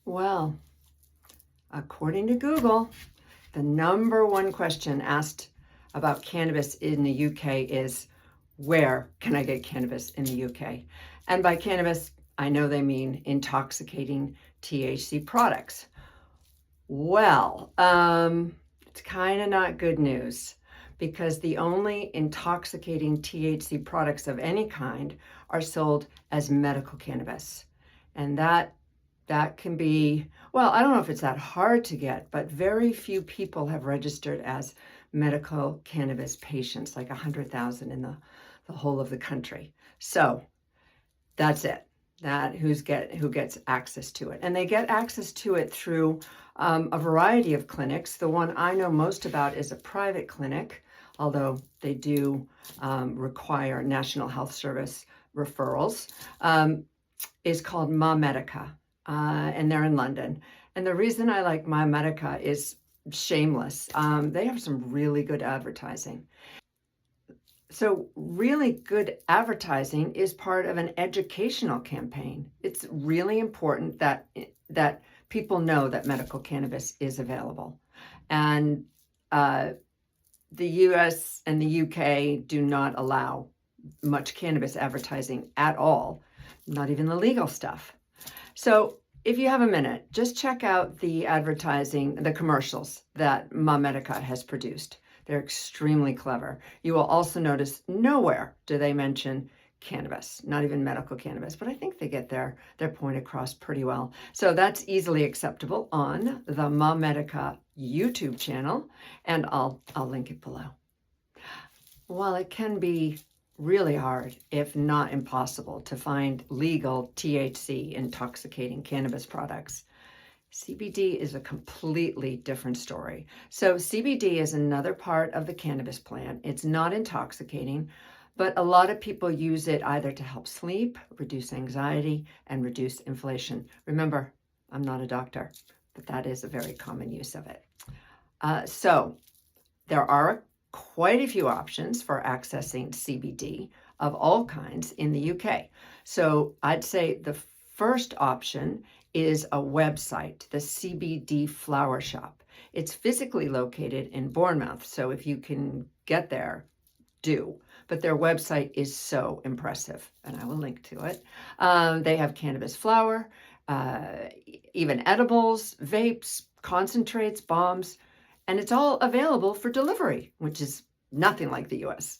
Well, according to Google, the number one question asked about cannabis in the UK is, where can I get cannabis in the UK? And by cannabis, I know they mean intoxicating THC products. Well, it's kind of not good news because the only intoxicating THC products of any kind are sold as medical cannabis. And that can be, well, I don't know if it's that hard to get, but very few people have registered as medical cannabis patients, like 100,000 in the whole of the country. So that's it. Who gets access to it. And they get access to it through a variety of clinics. The one I know most about is a private clinic, although they do require National Health Service referrals, is called Mamedica, and they're in London. And the reason I like Mamedica is shameless. They have some really good advertising. So really good advertising is part of an educational campaign. It's really important that people know that medical cannabis is available. And the US and the UK do not allow much cannabis advertising at all, not even the legal stuff. So if you have a minute, just check out the advertising, the commercials that Mamedica has produced. They're extremely clever. You will also notice nowhere do they mention cannabis, not even medical cannabis, but I think they get their point across pretty well. So that's easily acceptable on the Mamedica YouTube channel, and I'll link it below. While it can be really hard, if not impossible, to find legal THC intoxicating cannabis products, CBD is a completely different story. So CBD is another part of the cannabis plant. It's not intoxicating, but a lot of people use it either to help sleep, reduce anxiety, and reduce inflammation. Remember, I'm not a doctor, but that is a very common use of it. So there are quite a few options for accessing CBD of all kinds in the UK. So I'd say the first option is a website, the CBD Flower Shop. It's physically located in Bournemouth, so if you can get there, do. But their website is so impressive, and I will link to it. They have cannabis flower, even edibles, vapes, concentrates, bombs, and it's all available for delivery, which is nothing like the US.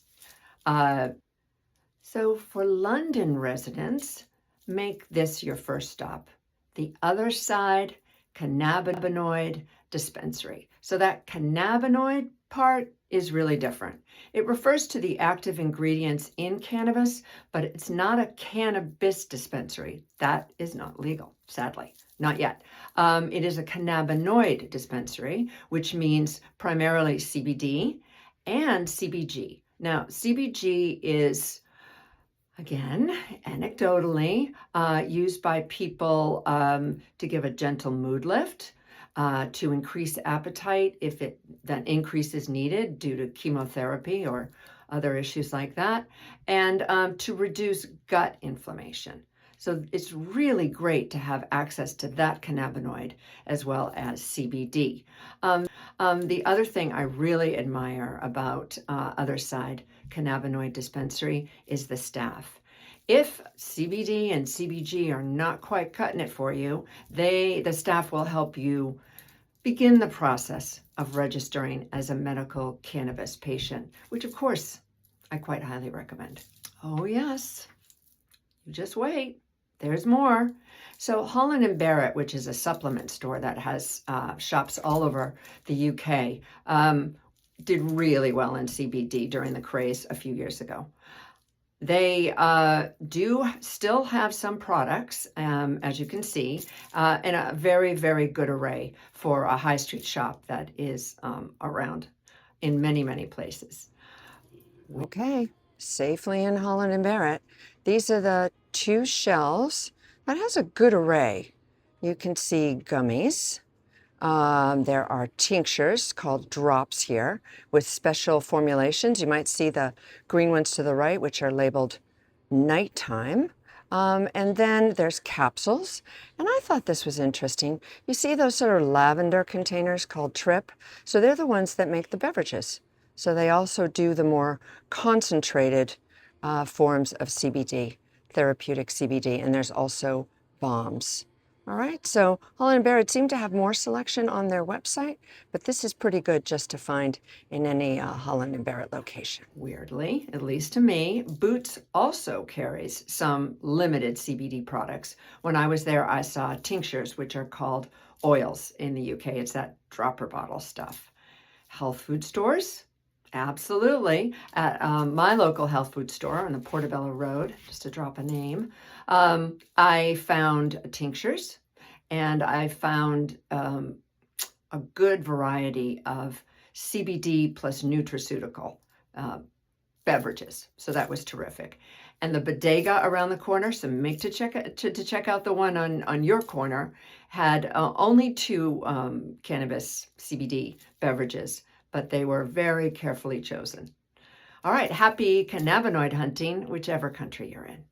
So for London residents, make this your first stop. The Otherside Cannabinoid Dispensary. So that cannabinoid part is really different. It refers to the active ingredients in cannabis, but it's not a cannabis dispensary. That is not legal, sadly, not yet. It is a cannabinoid dispensary, which means primarily CBD and CBG. Now, CBG is, again, anecdotally, used by people to give a gentle mood lift, to increase appetite if that increase is needed due to chemotherapy or other issues like that, and to reduce gut inflammation. So it's really great to have access to that cannabinoid as well as CBD. The other thing I really admire about Otherside Cannabinoid Dispensary is the staff. If CBD and CBG are not quite cutting it for you, the staff will help you begin the process of registering as a medical cannabis patient, which of course I quite highly recommend. Oh yes, you just wait. There's more. So Holland Barrett, which is a supplement store that has shops all over the UK, did really well in CBD during the craze a few years ago. They do still have some products, as you can see, and a very, very good array for a high street shop that is around in many, many places. Okay, safely in Holland Barrett. These are the two shelves. That has a good array. You can see gummies. There are tinctures called drops here with special formulations. You might see the green ones to the right, which are labeled nighttime. And then there's capsules. And I thought this was interesting. You see those sort of lavender containers called Trip? So they're the ones that make the beverages. So they also do the more concentrated forms of CBD, therapeutic CBD. And there's also bombs. All right, so Holland Barrett seem to have more selection on their website, but this is pretty good just to find in any Holland Barrett location. Weirdly, at least to me, Boots also carries some limited CBD products. When I was there, I saw tinctures, which are called oils in the UK. It's that dropper bottle stuff. Health food stores, absolutely. At my local health food store on the Portobello Road, just to drop a name, I found tinctures, and I found a good variety of CBD plus nutraceutical beverages. So that was terrific. And the bodega around the corner, so make to check out the one on your corner, had only 2 cannabis CBD beverages, but they were very carefully chosen. All right, happy cannabinoid hunting, whichever country you're in.